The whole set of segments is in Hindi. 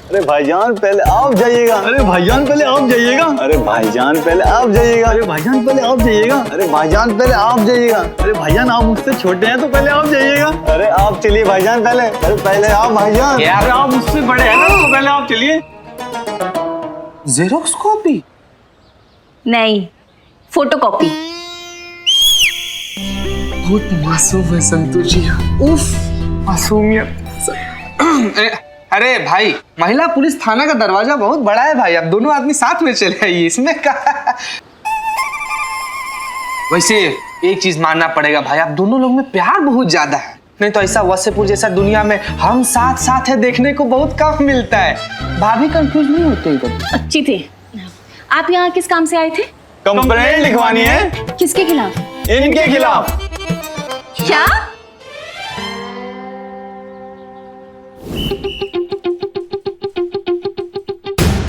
अरे भाईजान पहले आप जाइएगा। अरे भाईजान पहले आप जाइएगा। अरे भाईजान पहले आप जाइएगा। अरे भाईजान पहले आप जाइएगा। अरे भाईजान पहले आप जाइएगा। अरे भाईजान आप मुझसे छोटे हैं तो पहले आप जाइएगा। अरे आप चलिए भाईजान पहले। अरे पहले आप भाईजान। यार आप मुझसे बड़े हैं ना तो पहले आप चलिए। जेरोक्स कॉपी नहीं, फोटोकॉपी। बहुत मासूम है संतू जी। उफ, मासूमियत। अरे भाई, महिला पुलिस थाना का दरवाजा बहुत बड़ा है भाई, अब दोनों आदमी साथ में चले आइए, इसमें क्या। वैसे एक चीज मानना पड़ेगा भाई, आप दोनों लोग में प्यार बहुत ज्यादा है, नहीं तो ऐसा वसेपुर जैसा दुनिया में हम साथ साथ है देखने को बहुत कम मिलता है। भाभी कंफ्यूज नहीं होते कभी? अच्छी थे। आप यहाँ किस काम से आए थे? कंप्लेंट लिखवानी है। किसके खिलाफ? इनके खिलाफ। क्या?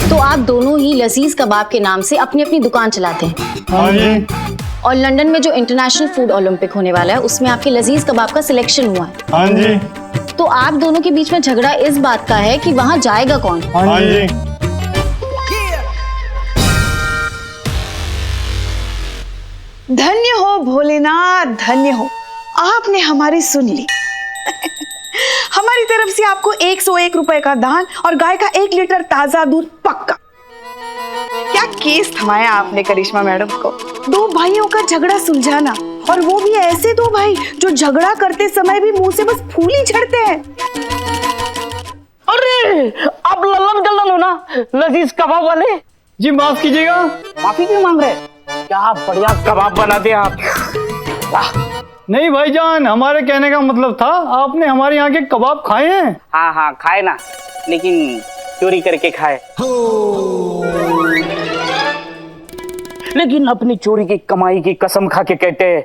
तो आप दोनों ही लजीज कबाब के नाम से अपनी अपनी दुकान चलाते हैं। हाँ जी। और लंदन में जो इंटरनेशनल फूड ओलंपिक होने वाला है उसमें आपके लजीज कबाब का सिलेक्शन हुआ है। हाँ जी। तो आप दोनों के बीच में झगड़ा इस बात का है कि वहाँ जाएगा कौन? हाँ जी। धन्य हो भोलेनाथ, धन्य हो, आपने हमारी सुन ली। हमारी तरफ से आपको 101 रुपए का दान और गाय का 1 लीटर ताजा दूध पक्का। क्या केस थमाया आपने करिश्मा मैडम को। 2 भाइयों का झगड़ा सुलझाना, और वो भी ऐसे 2 भाई जो झगड़ा करते समय भी मुंह से बस फूल ही झड़ते हैं। अरे आप लल्लन गल्लन हो ना, लजीज कबाब वाले। जी माफ कीजिएगा। माफी क्यों मांग रहे? क्या बढ़िया कबाब बनाते हैं आप। नहीं भाईजान, हमारे कहने का मतलब था आपने हमारे यहाँ के कबाब खाए हैं। हाँ हाँ खाए ना, लेकिन चोरी करके खाए। लेकिन अपनी चोरी की कमाई की कसम खा के कहते हैं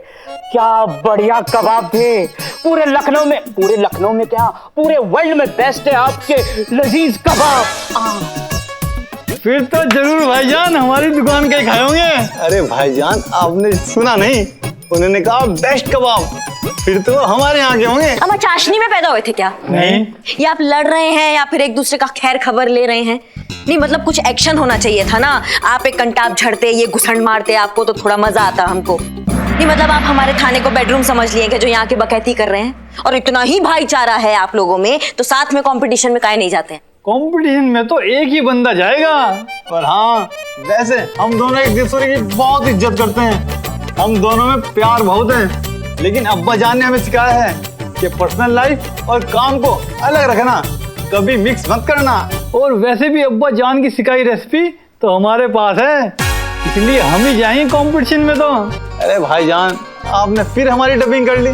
क्या बढ़िया कबाब थे। पूरे लखनऊ में क्या, पूरे वर्ल्ड में बेस्ट है आपके लजीज कबाब। फिर तो जरूर भाईजान हमारी दुकान के ही खाए होंगे। अरे भाईजान आपने सुना नहीं, उन्होंने कहा बेस्ट कबाब, फिर तो हमारे यहाँ के होंगे। अब चाशनी में पैदा हुए थे क्या? नहीं। या आप लड़ रहे हैं या फिर एक दूसरे का खैर खबर ले रहे हैं? नहीं मतलब कुछ एक्शन होना चाहिए था ना। आप एक कंटाप झड़ते, ये घुसंड मारते आपको तो थोड़ा मजा आता हमको। नहीं मतलब आप हमारे थाने को बेडरूम समझ लिए जो यहाँ के बकैती कर रहे हैं। और इतना ही भाईचारा है आप लोगों में तो साथ में कंपटीशन में काहे नहीं जाते हैं? कंपटीशन में तो एक ही बंदा जाएगा। पर हाँ, वैसे हम दोनों एक दूसरे की बहुत इज्जत करते हैं, हम दोनों में प्यार बहुत है। लेकिन अब्बा जान ने हमें सिखाया है कि पर्सनल लाइफ और काम को अलग रखना, कभी मिक्स मत करना। और वैसे भी अब्बा जान की सिखाई रेसिपी तो हमारे पास है, इसलिए हम ही जाएंगे कंपटीशन में। तो अरे भाईजान आपने फिर हमारी डबिंग कर ली।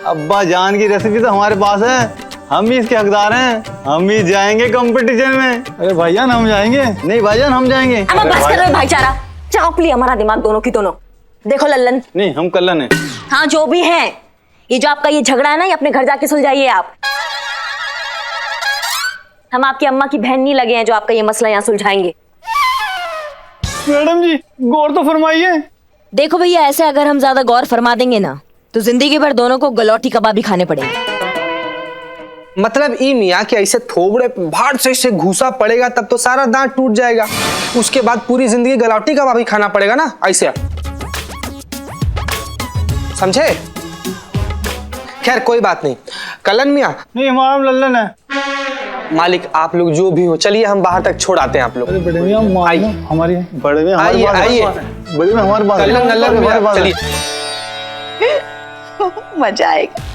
अब्बा जान की रेसिपी तो हमारे पास है, हम ही इसके हकदार हैं, हम ही जाएंगे कंपटीशन में। अरे भाईजान हम जाएंगे। नहीं भाईजान हम जाएंगे। अब बस कर रहे भाईचारा, चाप लिया हमारा दिमाग दोनों की दोनों। देखो लल्लन, नहीं हम कल्लन है। हाँ जो भी है, ये जो आपका ये झगड़ा है ना, ये अपने घर जाके सुलझाइए आप। हम आपकी अम्मा की बहन नहीं लगे हैं जो आपका ये मसला यहाँ सुलझाएंगे। मैडम जी गौर तो फरमाइए। देखो भैया, ऐसे अगर हम ज्यादा गौर फरमा देंगे ना तो जिंदगी भर दोनों को गलौटी कबाब भी खाने पड़ेंगे। मतलब ई मियाँ कि ऐसे थोबड़े भाड़ से घुसा पड़ेगा तब तो सारा दांत टूट जाएगा, उसके बाद पूरी जिंदगी गलौटी कबाब ही खाना पड़ेगा ना, ऐसे समझे? खैर कोई बात नहीं। कल्लन मियाँ। नहीं हमारा लल्लन है। मालिक आप लोग जो भी हो, चलिए हम बाहर तक छोड़ आते हैं आप लोग। अरे बड़े भैया हमारी बड़े में आइए आइए, बड़े में हमारे पास कल्लन नल्लन मियाँ चलिए। मजा आएगा।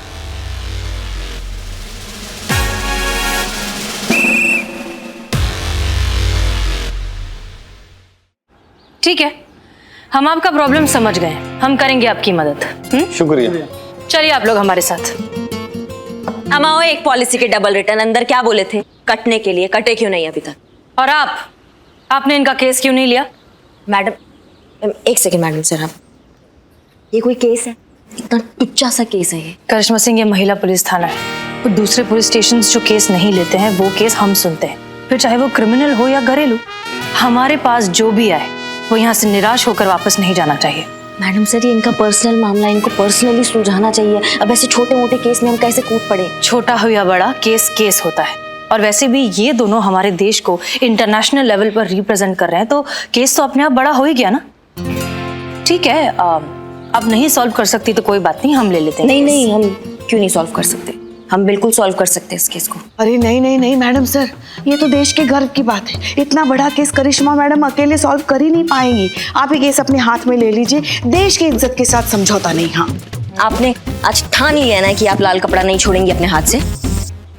ठीक है, हम आपका प्रॉब्लम समझ गए, हम करेंगे आपकी मदद। शुक्रिया। चलिए आप लोग हमारे साथ। हम आओ, एक पॉलिसी के डबल रिटर्न अंदर क्या बोले थे कटने के लिए, कटे क्यों नहीं अभी तक? और आपने इनका केस क्यों नहीं लिया? मैडम एक सेकंड मैडम सर, आप ये कोई केस है? इतना टुच्चा सा केस है ये। करिश्मा सिंह ये महिला पुलिस थाना है, और दूसरे पुलिस स्टेशन जो केस नहीं लेते हैं वो केस हम सुनते हैं, फिर चाहे वो क्रिमिनल हो या घरेलू। हमारे पास जो भी आए वो यहाँ से निराश होकर वापस नहीं जाना चाहिए। मैडम सर ये इनका पर्सनल मामला, इनको पर्सनली सुलझाना चाहिए। अब ऐसे छोटे मोटे केस में हम कैसे कूद पड़े? छोटा हो या बड़ा, केस केस होता है, और वैसे भी ये दोनों हमारे देश को इंटरनेशनल लेवल पर रिप्रेजेंट कर रहे हैं, तो केस तो अपने आप बड़ा हो ही गया ना। ठीक है, अब नहीं सॉल्व कर सकती तो कोई बात नहीं, हम ले लेते हैं। नहीं नहीं, हम क्यों नहीं सॉल्व कर सकते? हम बिल्कुल सॉल्व कर सकते हैं इस केस को। अरे नहीं नहीं नहीं मैडम सर, ये तो देश के गर्व की बात है। इतना बड़ा केस करिश्मा मैडम अकेले सॉल्व कर ही नहीं पाएंगी। आप ये केस अपने हाथ में ले लीजिए, देश की इज्जत के साथ समझौता नहीं। हाँ, आपने आज ठान लिया ना कि आप लाल कपड़ा नहीं छोड़ेंगे अपने हाथ से,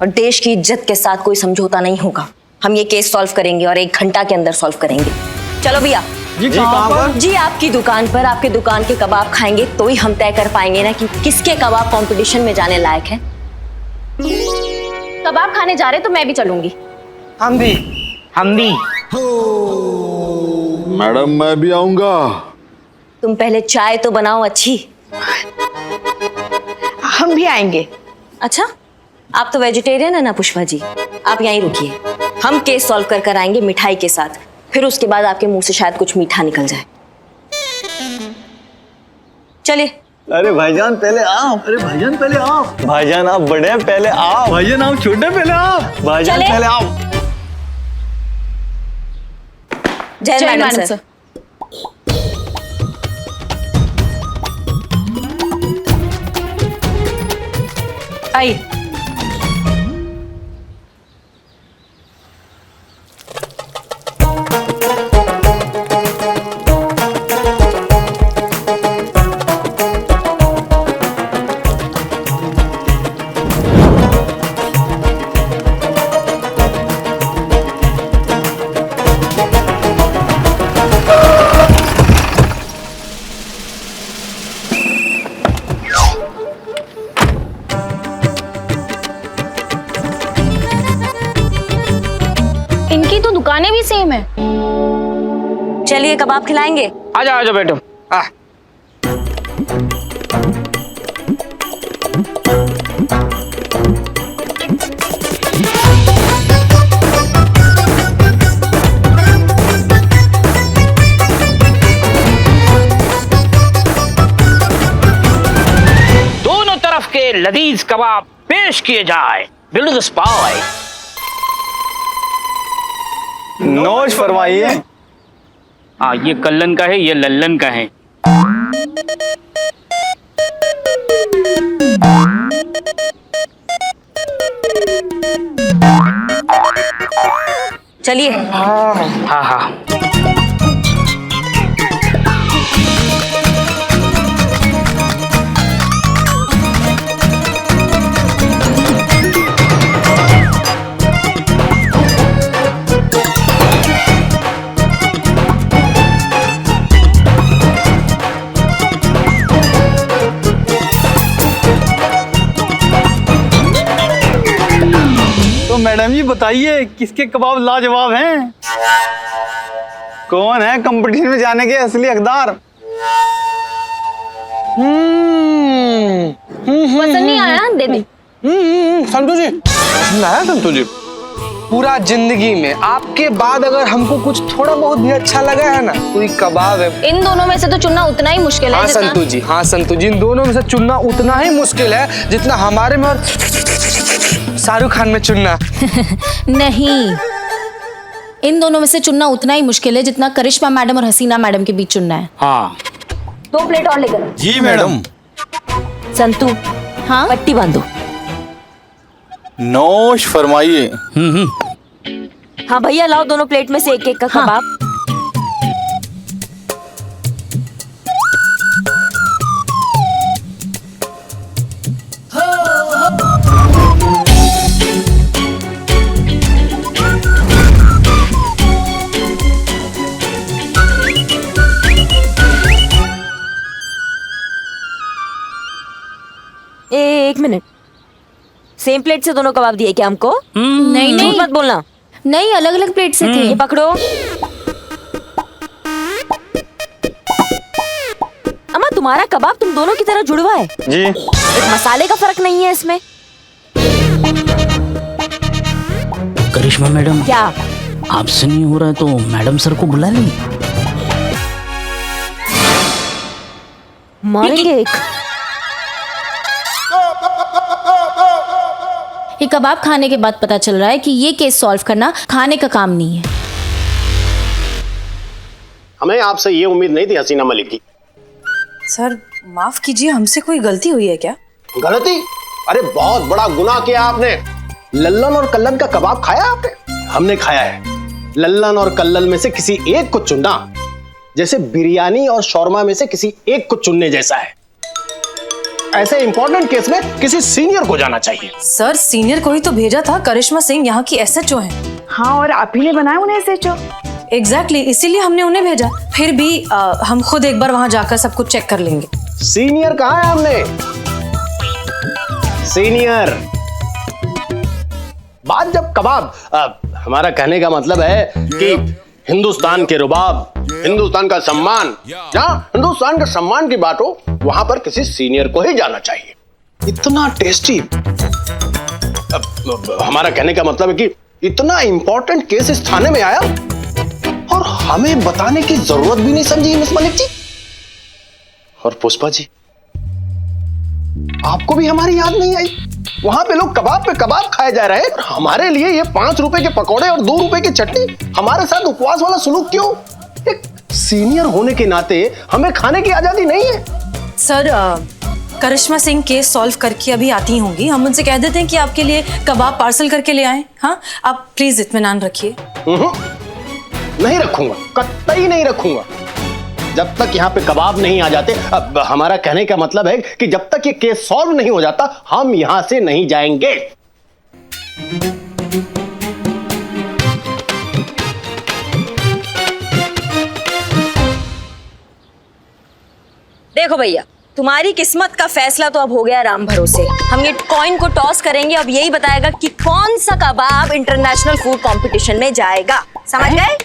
और देश की इज्जत के साथ कोई समझौता नहीं होगा। हम ये केस सॉल्व करेंगे और 1 घंटा के अंदर सॉल्व करेंगे। चलो भैया। जी कहाँ पर? जी आपकी दुकान पर, आपके दुकान के कबाब खाएंगे तो ही हम तय कर पाएंगे ना कि किसके कबाब कंपटीशन में जाने लायक है। कबाब खाने जा रहे तो मैं भी चलूंगी। हम भी। मैडम मैं भी आऊंगा। तुम पहले चाय तो बनाओ अच्छी। हम भी आएंगे। अच्छा, आप तो वेजिटेरियन है ना पुष्पा जी, आप यहीं रुकिए, हम केस सॉल्व कर कर आएंगे मिठाई के साथ। फिर उसके बाद आपके मुंह से शायद कुछ मीठा निकल जाए। चलिए। अरे भाईजान पहले आप। अरे भाईजान पहले आप। भाईजान आप बड़े हैं, पहले आप। भाईजान आप छोटे, पहले आप। भाईजान चले। पहले आप। जय मैडम सर। आइए। इनकी तो दुकानें भी सेम है। चलिए कबाब खिलाएंगे। आ जाओ बेटो। दोनों तरफ के लजीज कबाब पेश किए जाए। Build the spy. नोश फरमाइए। हाँ, ये कल्लन का है, ये लल्लन का है। चलिए। हाँ हाँ। तो मैडम जी बताइए, किसके कबाब लाजवाब हैं? कौन है कंपटीशन में जाने के असली हकदार? पसंद नहीं आया? दे दे। संतू जी, ना संतू जी, पूरा जिंदगी में आपके बाद अगर हमको कुछ थोड़ा बहुत भी अच्छा लगा है ना, तो ये कबाब है। इन दोनों में से तो चुनना उतना ही मुश्किल है हाँ जितना... संतू जी, हाँ संतू जी, इन दोनों में से चुनना उतना ही मुश्किल है जितना हमारे में और शाहरुख खान में चुनना। नहीं, इन दोनों में से चुनना उतना ही मुश्किल है जितना करिश्मा मैडम और हसीना मैडम के बीच चुनना है। हाँ 2 प्लेट और लेकर। जी मैडम। संतू, हाँ पट्टी बांधो। नोश फरमाइए। हाँ भैया, लाओ दोनों प्लेट में से एक एक का हाँ। कबाब। एक मिनट, सेम प्लेट से दोनों कबाब दिए क्या हमको? नहीं झूठ नहीं मत बोलना। नहीं, अलग अलग प्लेट से थे। ये पकड़ो। अम्मा, तुम्हारा कबाब तुम दोनों की तरह जुड़वा है। जी। एक मसाले का फर्क नहीं है इसमें। करिश्मा मैडम, क्या? आपसे नहीं हो रहा है तो मैडम सर को बुला लें। मारेंगे एक। ये कबाब खाने के बाद पता चल रहा है कि ये केस सॉल्व करना खाने का काम नहीं है। हमें आपसे ये उम्मीद नहीं थी हसीना मलिक की। सर माफ कीजिए, हमसे कोई गलती हुई है क्या? गलती? अरे बहुत बड़ा गुनाह किया आपने। लल्लन और कल्लन का कबाब खाया आपने? हमने खाया है। लल्लन और कल्लन में से किसी एक को चुनना जैसे बिरयानी और शौरमा में से किसी एक को चुनने जैसा है। ऐसे इंपॉर्टेंट केस में किसी सीनियर को जाना चाहिए। सर सीनियर को ही तो भेजा था, करिश्मा सिंह यहाँ की SHO हैं। हाँ, और आप ही ने बनाया उन्हें SHO। एग्जैक्टली, इसीलिए हमने उन्हें भेजा। फिर भी हम खुद एक बार वहां जाकर सब कुछ चेक कर लेंगे। सीनियर कहाँ है? हमने सीनियर बात जब कबाब, हमारा कहने का मतलब है कि हिंदुस्तान के रुबाब, हिंदुस्तान का सम्मान, जहां हिंदुस्तान के सम्मान की बात हो वहां पर किसी सीनियर को ही जाना चाहिए। इतना टेस्टी, हमारा कहने का मतलब है कि इतना इंपॉर्टेंट केस इस थाने में आया और हमें बताने की जरूरत भी नहीं समझी मिस मलिक जी। और पुष्पा जी, आपको भी हमारी याद नहीं आई? वहां पे लोग कबाब पे कबाब खाए जा रहे हैं और हमारे लिए ये 5 रुपए के पकौड़े और 2 रुपए की चटनी, हमारे साथ उपवास वाला सुलूक क्यों? एक सीनियर होने के नाते हमें खाने की आजादी नहीं है? सर करिश्मा सिंह केस सॉल्व करके अभी आती होंगी, हम उनसे कह देते हैं कि आपके लिए कबाब पार्सल करके ले आए। हाँ, आप प्लीज इत्मीनान रखिए। नहीं रखूंगा, कतई नहीं रखूंगा जब तक यहाँ पे कबाब नहीं आ जाते। अब हमारा कहने का मतलब है कि जब तक ये केस सॉल्व नहीं हो जाता हम यहां से नहीं जाएंगे। देखो भैया, तुम्हारी किस्मत का फैसला तो अब हो गया राम भरोसे। हम ये कॉइन को टॉस करेंगे, अब यही बताएगा कि कौन सा कबाब इंटरनेशनल फूड कंपटीशन में जाएगा। समझ गए?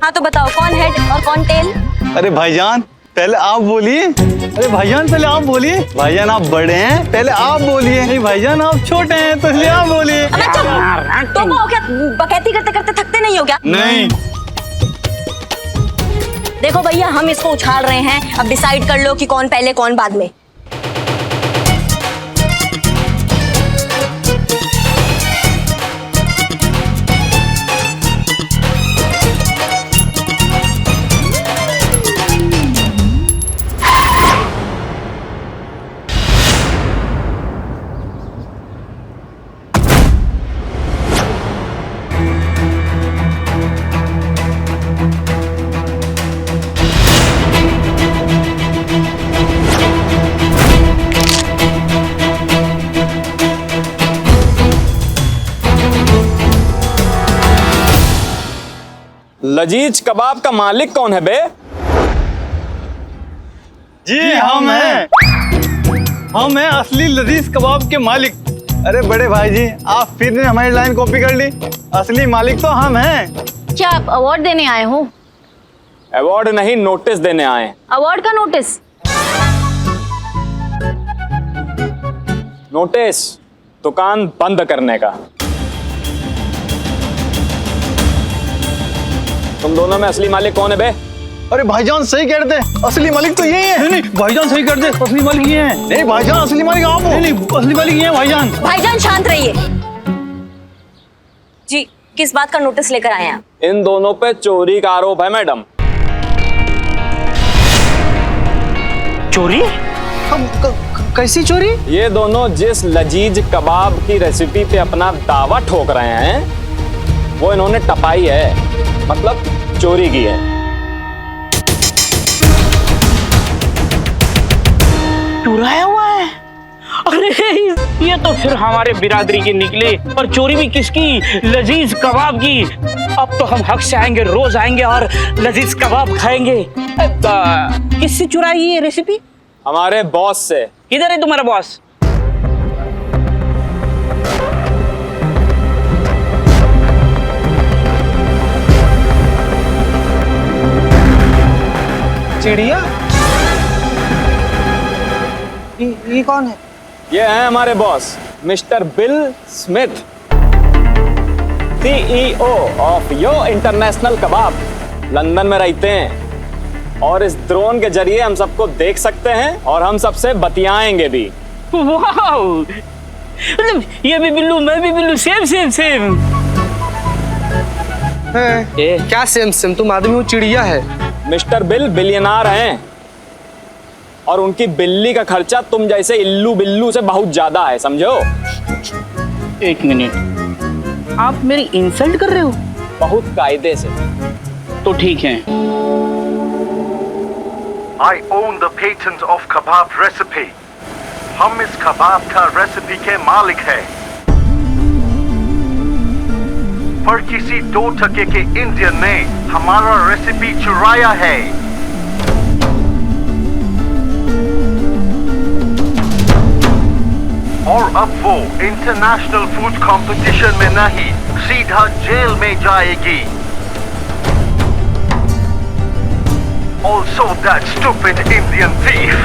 हाँ तो बताओ, कौन हेड और कौन टेल? अरे भाईजान पहले आप बोलिए। अरे भाईजान पहले आप बोलिए। भाईजान आप बड़े हैं, पहले आप बोलिए। नहीं भाईजान आप छोटे हैं तो इसलिए आप बोलिए। अबे चुप! तुम हो क्या? बकैती करते करते थकते नहीं हो क्या? नहीं। देखो भैया, हम इसको उछाल रहे हैं, अब डिसाइड कर लो कि कौन पहले कौन बाद में। लजीज कबाब का मालिक कौन है बे? जी हम हैं असली लजीज कबाब के मालिक। अरे बड़े भाई जी, आप फिर ने हमारी लाइन कॉपी कर ली। असली मालिक तो हम हैं। क्या आप अवार्ड देने आए हो? अवार्ड नहीं, नोटिस देने आए। अवार्ड का नोटिस? नोटिस दुकान बंद करने का। तुम दोनों में असली मालिक कौन है बे? अरे भाईजान सही कह रहे थे, असली मालिक तो यही है। नहीं भाईजान सही कर दे, असली मालिक ये हैं। नहीं भाईजान, असली मालिक आप हो। नहीं असली मालिक ये हैं भाईजान। भाईजान शांत रहिए। जी, किस बात का नोटिस लेकर आए हैं? इन दोनों पे चोरी का आरोप है मैडम। चोरी? कैसी चोरी? ये दोनों जिस लजीज कबाब की रेसिपी पे अपना दावा ठोक रहे हैं वो इन्होंने टपाई है, मतलब चोरी की है। चुराया हुआ है? अरे ये तो फिर हमारे बिरादरी की निकली, और चोरी भी किसकी? लजीज कबाब की। अब तो हम हक से आएंगे, रोज आएंगे और लजीज कबाब खाएंगे। किससे चुराई ये रेसिपी? हमारे बॉस से। किधर है तुम्हारा बॉस? चिड़िया? ये कौन है? ये है हमारे boss mister bill Smith, CEO of yo international kebab. London में रहते हैं और इस ड्रोन के जरिए हम सबको देख सकते हैं और हम सबसे बतियाएंगे भी। वाह! मतलब ये भी बिल्लू, मैं भी बिल्लू, सेम सेम सेम। क्या सेम सेम? तुम आदमी हो, चिड़िया है। मिस्टर बिल बिलियनार हैं और उनकी बिल्ली का खर्चा तुम जैसे इल्लू बिल्लू से बहुत ज्यादा है, समझो। एक मिनट, आप मेरी इंसल्ट कर रहे हो? बहुत कायदे से। तो ठीक है। I own the patent of kebab recipe. हम इस कबाब का रेसिपी के मालिक है। पर किसी 2% के इंडियन ने हमारा रेसिपी चुराया है। और अब वो इंटरनेशनल फूड कंपटीशन में नहीं, सीधा जेल में जाएगी। Also that stupid Indian thief.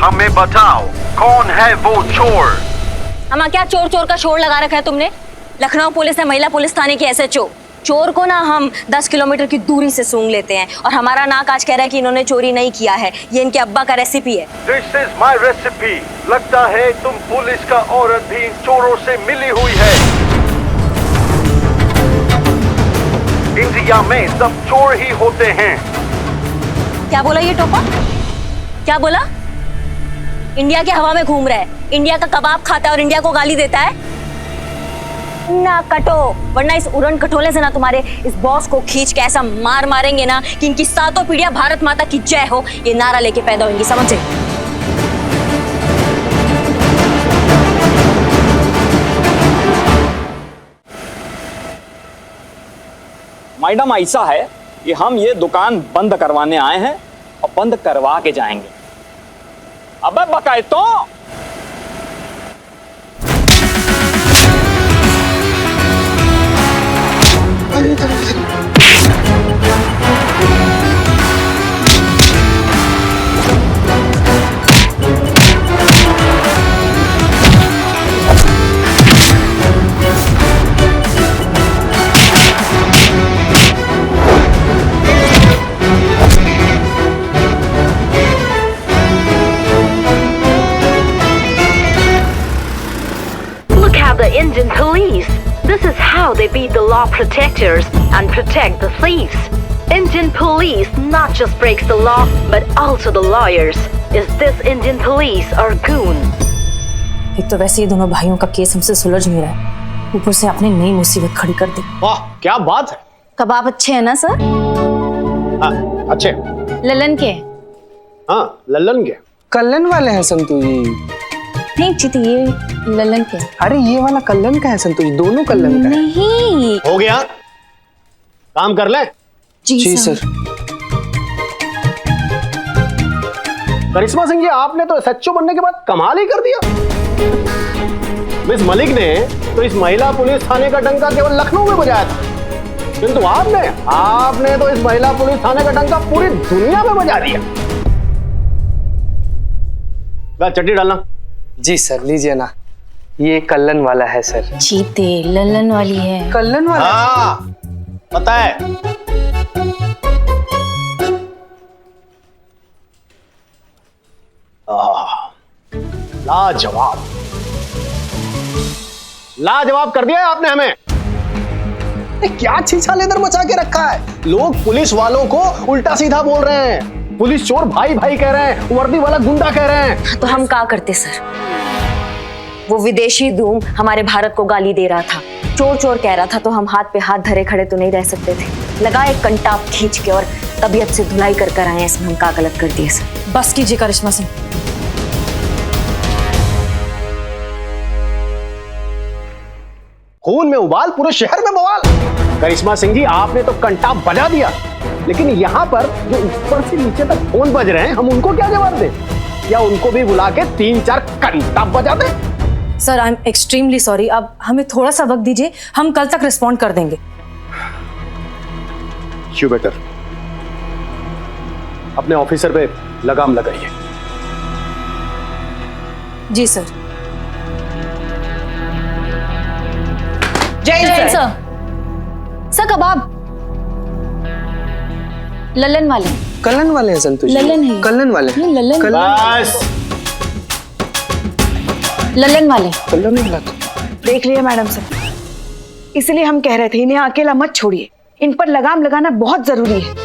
हमें बताओ कौन है वो चोर? हमारा क्या चोर चोर का शोर लगा रखा है तुमने? लखनऊ पुलिस है, महिला पुलिस थाने की SHO। चोर को ना हम 10 किलोमीटर की दूरी से सूंघ लेते हैं और हमारा नाक आज कह रहा है कि इन्होंने चोरी नहीं किया है, ये इनके अब्बा का रेसिपी है। This is my recipe. लगता है तुम पुलिस का औरत भी चोरों से मिली हुई है। इंडिया में सब चोर ही होते हैं। क्या बोला ये टोपा? क्या बोला? इंडिया के हवा में घूम रहा है, इंडिया का कबाब खाता है और इंडिया को गाली देता है? ना कटो, वरना इस उड़न खटोले से ना तुम्हारे इस बॉस को खींच के ऐसा मार मारेंगे ना कि इनकी सातों पीढ़ियां भारत माता की जय हो ये नारा लेके पैदा होंगी, समझे? मैडम ऐसा है कि हम ये दुकान बंद करवाने आए हैं और बंद करवा के जाएंगे। अबे बकाए तो The Indian police. This is how they beat the law protectors and protect the thieves. Indian police not just breaks the law but also the lawyers. Is this Indian police or goon? एक तो वैसे ही दोनों भाइयों का केस हमसे सुलझ नहीं रहा है, ऊपर से आपने नई मुसीबत खड़ी कर दी। वाह क्या बात है। कबाब अच्छे हैं ना सर? हाँ अच्छे। ललन के? हाँ ललन के। कल्लन वाले हैं संतू जी? नहीं चित, ये ललन के। अरे ये वाला कल्लन का है संतू जी, दोनों कल्लन का है। नहीं हो गया, काम कर ले। जी सर। करिश्मा सिंह जी आपने तो SHO बनने के बाद कमाल ही कर दिया। मिस मलिक ने तो इस महिला पुलिस थाने का डंका केवल लखनऊ में बजाया था, किंतु आपने तो इस महिला पुलिस थाने का डंका पूरी दुनिया में बजा दिया। चट्टी डालना। जी सर लीजिए ना, ये कल्लन वाला है सर। चीते ललन वाली है। कल्लन वाला? हाँ पता है। लाजवाब लाजवाब कर दिया है आपने हमें। क्या छीछा लेदर मचा के रखा है। लोग पुलिस वालों को उल्टा सीधा बोल रहे हैं, पुलिस चोर भाई भाई कह रहे हैं, वर्दी वाला गुंडा कह रहे हैं। तो हम क्या करते सर? वो विदेशी धूम हमारे भारत को गाली दे रहा था, चोर चोर कह रहा था, तो हम हाथ पे हाथ धरे खड़े तो नहीं रह सकते थे। लगा एक कंटाप खींच के और तबीयत से धुलाई कर आए हैं, इसमें हम क्या गलत कर दिए सर? बस कीजिए करिश्मा सिंह। खून में उबाल, पूरे शहर में बवाल। करिश्मा सिंह जी आपने तो कंटाप बजा दिया, लेकिन यहाँ पर जो ऊपर से नीचे तक फोन बज रहे हैं, हम उनको क्या जवाब दें? या उनको भी बुला के 3-4 कंटाप बजा दें? Sir I am extremely sorry, अब हमें थोड़ा सा वक्त दीजिए, हम कल तक रिस्पॉन्ड कर देंगे। यू बेटर अपने ऑफिसर पे लगाम लगाइए। जी सर। जय सर। सर कबाब ललन वाले। कलन वाले हैं संतोष जी। ललन है। कलन वाले हैं। ललन बस ललन वाले। कलन वाला तो देख लिया मैडम सर, इसलिए हम कह रहे थे इन्हें अकेला मत छोड़िए, इन पर लगाम लगाना बहुत जरूरी है।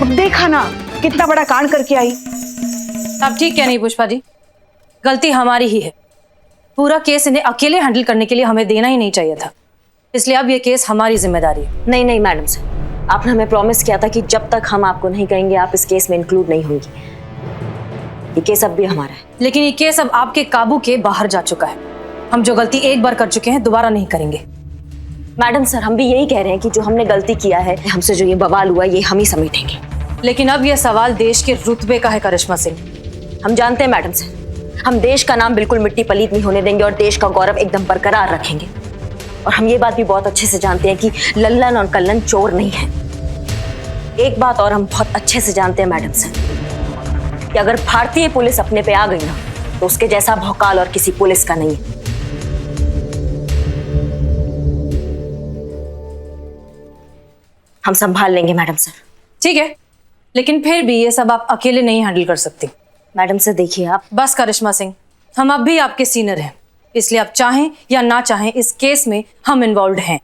अब देखा ना कितना बड़ा कांड करके आई। आप ठीक क्या नहीं पुष्पा जी, गलती हमारी ही है। पूरा केस इन्हें अकेले हैंडल करने के लिए हमें देना ही नहीं चाहिए था, इसलिए अब ये केस हमारी जिम्मेदारी है। नहीं नहीं मैडम सर, आपने हमें प्रॉमिस किया था कि जब तक हम आपको नहीं कहेंगे आप इस केस में इंक्लूड नहीं होंगी। ये केस अब भी हमारा है। लेकिन ये केस अब आपके काबू के बाहर जा चुका है। हम जो गलती एक बार कर चुके हैं दोबारा नहीं करेंगे। मैडम सर, हम भी यही कह रहे हैं कि जो हमने गलती किया है, हमसे जो ये बवाल हुआ ये हम ही समेटेंगे। लेकिन अब यह सवाल देश के रुतबे का है करिश्मा सिंह। हम जानते हैं मैडम सर, हम देश का नाम बिल्कुल मिट्टी पलीत नहीं होने देंगे और देश का गौरव एकदम बरकरार रखेंगे। और हम ये बात भी बहुत अच्छे से जानते हैं कि लल्लन और कल्लन चोर नहीं है। एक बात और हम बहुत अच्छे से जानते हैं मैडम सर, कि अगर भारतीय पुलिस अपने पे आ गई ना तो उसके जैसा भौकाल और किसी पुलिस का नहीं है। हम संभाल लेंगे मैडम सर। ठीक है, लेकिन फिर भी ये सब आप अकेले नहीं हैंडल कर सकती। मैडम सर देखिए आप। बस करिश्मा सिंह, हम अब भी आपके सीनियर हैं, इसलिए आप चाहें या ना चाहें इस केस में हम इन्वॉल्व हैं।